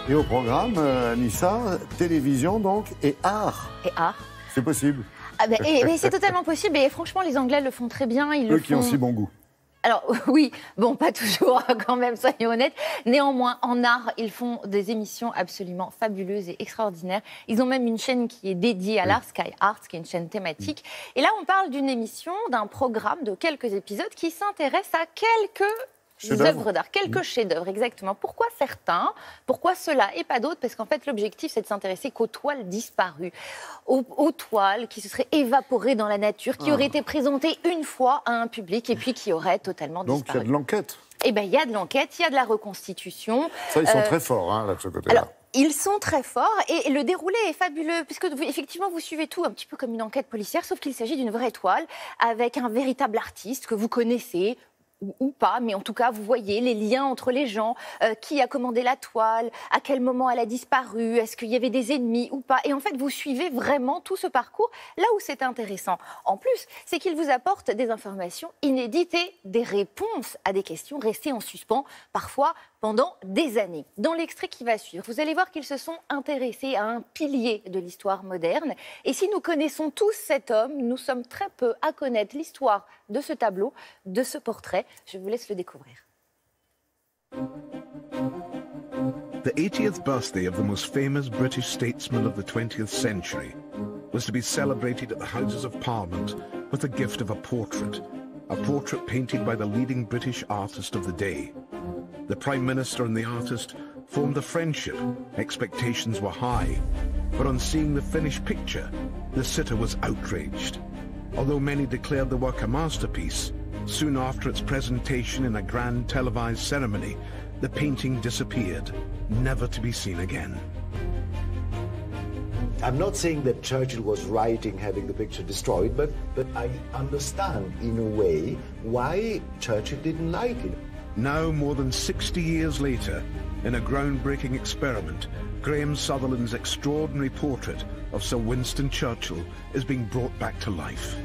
Et au programme, Anissa, télévision donc, et art. Et art. C'est possible. Ah ben, c'est totalement possible et franchement les Anglais le font très bien. Eux qui ont si bon goût. Alors oui, bon pas toujours quand même, soyons honnêtes. Néanmoins, en art, ils font des émissions absolument fabuleuses et extraordinaires. Ils ont même une chaîne qui est dédiée à l'art, Sky Arts, qui est une chaîne thématique. Et là, on parle d'une émission, d'un programme de quelques épisodes qui s'intéresse à quelques œuvres d'art, quelques chefs-d'œuvre, exactement. Pourquoi certains? Pourquoi ceux-là et pas d'autres? Parce qu'en fait, l'objectif, c'est de s'intéresser qu'aux toiles disparues, aux toiles qui se seraient évaporées dans la nature, qui auraient été présentées une fois à un public et puis qui auraient totalement disparu. Donc, il y a de l'enquête. Eh bien, il y a de l'enquête, il y a de la reconstitution. Ça, ils sont très forts, hein, là, de ce côté-là. Alors, ils sont très forts et le déroulé est fabuleux puisque effectivement vous suivez tout un petit peu comme une enquête policière, sauf qu'il s'agit d'une vraie toile avec un véritable artiste que vous connaissez ou pas, mais en tout cas, vous voyez les liens entre les gens, qui a commandé la toile, à quel moment elle a disparu, est-ce qu'il y avait des ennemis ou pas. Et en fait, vous suivez vraiment tout ce parcours. Là où c'est intéressant, en plus, c'est qu'il vous apporte des informations inédites et des réponses à des questions restées en suspens, parfois pendant des années. Dans l'extrait qui va suivre, vous allez voir qu'ils se sont intéressés à un pilier de l'histoire moderne. Et si nous connaissons tous cet homme, nous sommes très peu à connaître l'histoire de ce tableau, de ce portrait. Je vous laisse le découvrir. The 80th birthday of the most famous British statesman of the 20th century was to be celebrated at the Houses of Parliament with the gift of a portrait painted by the leading British artist of the day. The Prime Minister and the artist formed a friendship. Expectations were high, but on seeing the finished picture, the sitter was outraged. Although many declared the work a masterpiece, soon after its presentation in a grand televised ceremony, the painting disappeared, never to be seen again. I'm not saying that Churchill was right in having the picture destroyed, but I understand, in a way, why Churchill didn't like it. Now, more than 60 years later, in a groundbreaking experiment, Graham Sutherland's extraordinary portrait of Sir Winston Churchill is being brought back to life.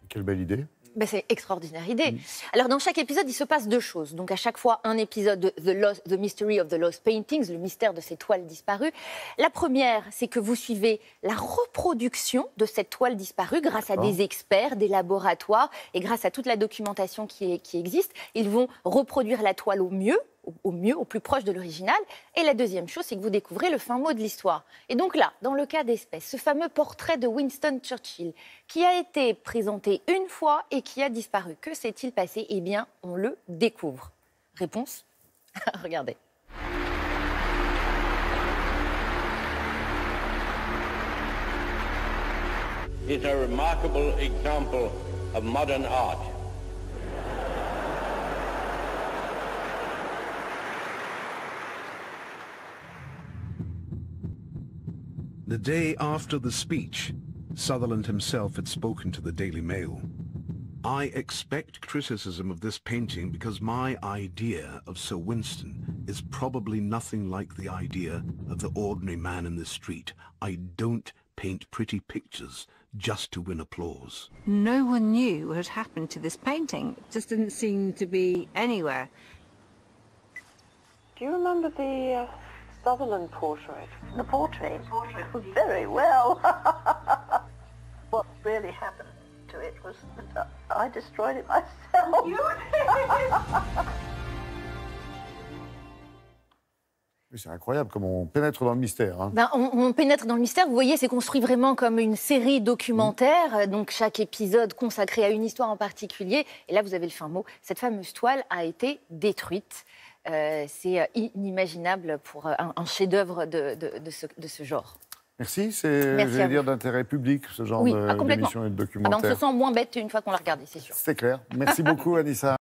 Quelle belle idée. Ben, c'est extraordinaire idée. Alors, dans chaque épisode, il se passe deux choses. Donc, à chaque fois, un épisode de The Mystery of the Lost Paintings, le mystère de ces toiles disparues. La première, c'est que vous suivez la reproduction de cette toile disparue grâce à des experts, des laboratoires et grâce à toute la documentation qui existe. Ils vont reproduire la toile au mieux, au plus proche de l'original. Et la deuxième chose, c'est que vous découvrez le fin mot de l'histoire. Et donc là, dans le cas d'espèce, ce fameux portrait de Winston Churchill, qui a été présenté une fois et qui a disparu. Que s'est-il passé? Eh bien, on le découvre. Réponse? Regardez. It's a remarkable example of modern art. The day after the speech, Sutherland himself had spoken to the Daily Mail. I expect criticism of this painting because my idea of Sir Winston is probably nothing like the idea of the ordinary man in the street. I don't paint pretty pictures just to win applause. No one knew what had happened to this painting. It just didn't seem to be anywhere. Do you remember the Sutherland portrait? The portrait? Very well. What really happened to it was that I destroyed it myself. You C'est incroyable comme on pénètre dans le mystère. Hein. Ben, on pénètre dans le mystère. Vous voyez, c'est construit vraiment comme une série documentaire. Donc, chaque épisode consacré à une histoire en particulier. Et là, vous avez le fin mot. Cette fameuse toile a été détruite. C'est inimaginable pour un chef-d'œuvre de ce genre. Merci, c'est, j'allais dire, d'intérêt public, ce genre d'émission et de documentaire. On se sent moins bête une fois qu'on l'a regardé, c'est sûr. C'est clair. Merci beaucoup, Anissa.